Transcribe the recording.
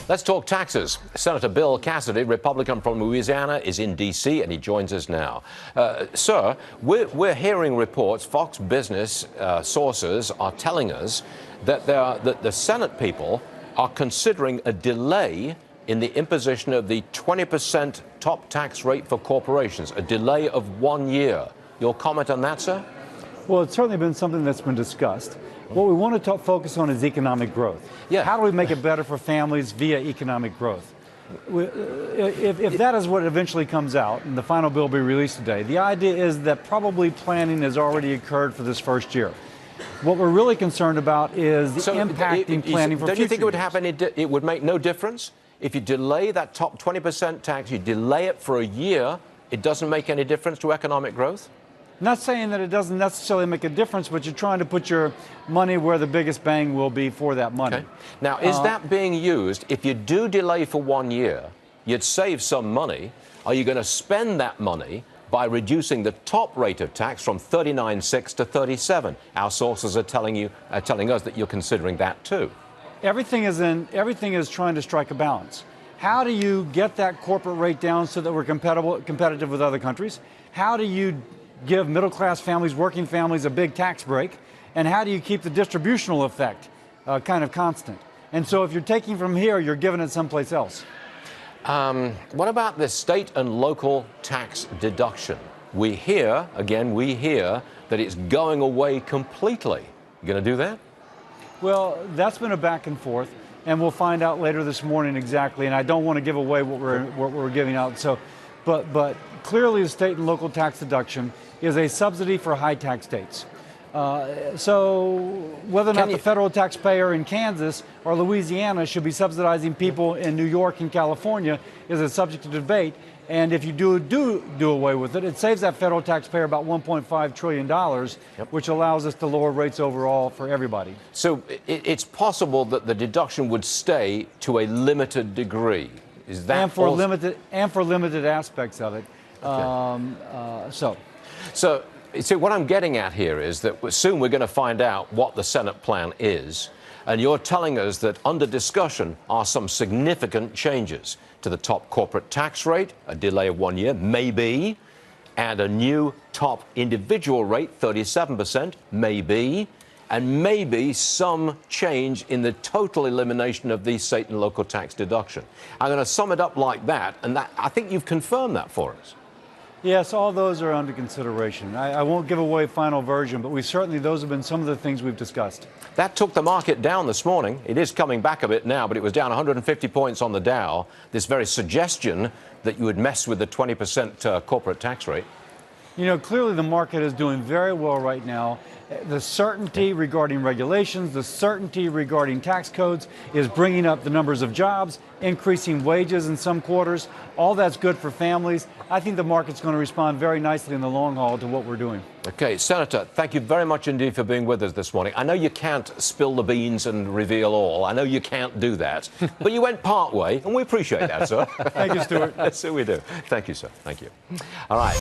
Let's talk taxes. Senator Bill Cassidy, Republican from Louisiana, is in D.C. and he joins us now. Sir, we're hearing reports, Fox Business sources are telling us that the Senate people are considering a delay in the imposition of the 20% top tax rate for corporations, a delay of 1 year. Your comment on that, sir? Well, it's certainly been something that's been discussed. What we want to focus on is economic growth. Yeah. How do we make it better for families via economic growth? If that is what eventually comes out, and the final bill will be released today, the idea is that probably planning has already occurred for this first year. What we're really concerned about is the impacting planning for future. Don't you think it would years. happen? It would make no difference if you delay that top 20% tax. You delay it for a year. It doesn't make any difference to economic growth. Not saying that it doesn't necessarily make a difference, but you're trying to put your money where the biggest bang will be for that money. Okay. Now, is that being used? If you do delay for 1 year, you'd save some money. Are you going to spend that money by reducing the top rate of tax from 39.6 to 37? Our sources are telling us that you're considering that too. Everything is trying to strike a balance. How do you get that corporate rate down so that we're competitive with other countries? How do you give middle-class families, working families, a big tax break? And how do you keep the distributional effect kind of constant? And so if you're taking from here, you're giving it someplace else. What about the state and local tax deduction? We hear that it's going away completely. You going to do that? Well, that's been a back and forth, and we'll find out later this morning exactly. And I don't want to give away what we're giving out. So, but clearly, the state and local tax deduction is a subsidy for high tax states. So whether or not the federal taxpayer in Kansas or Louisiana should be subsidizing people in New York and California is a subject to debate. And if you do away with it, it saves that federal taxpayer about $1.5 trillion, which allows us to lower rates overall for everybody. So it's possible that the deduction would stay to a limited degree. Is that and for limited aspects of it. Okay. So what I'm getting at here is that soon we're going to find out what the Senate plan is, and you're telling us that under discussion are some significant changes to the top corporate tax rate, a delay of 1 year, maybe, and a new top individual rate, 37%, maybe, and maybe some change in the total elimination of the state and local tax deduction. I'm going to sum it up like that, and I think you've confirmed that for us. Yes, all those are under consideration. I won't give away final version, but those have been some of the things we've discussed. That took the market down this morning. It is coming back a bit now, but it was down 150 points on the Dow. This very suggestion that you would mess with the 20% corporate tax rate. You know, clearly the market is doing very well right now. The certainty regarding regulations, the certainty regarding tax codes is bringing up the numbers of jobs, increasing wages in some quarters. All that's good for families. I think the market's going to respond very nicely in the long haul to what we're doing. Okay, Senator, thank you very much indeed for being with us this morning. I know you can't spill the beans and reveal all. I know you can't do that. But you went part way, and we appreciate that, sir. Thank you, Stuart. That's what we do. Thank you, sir. Thank you. All right.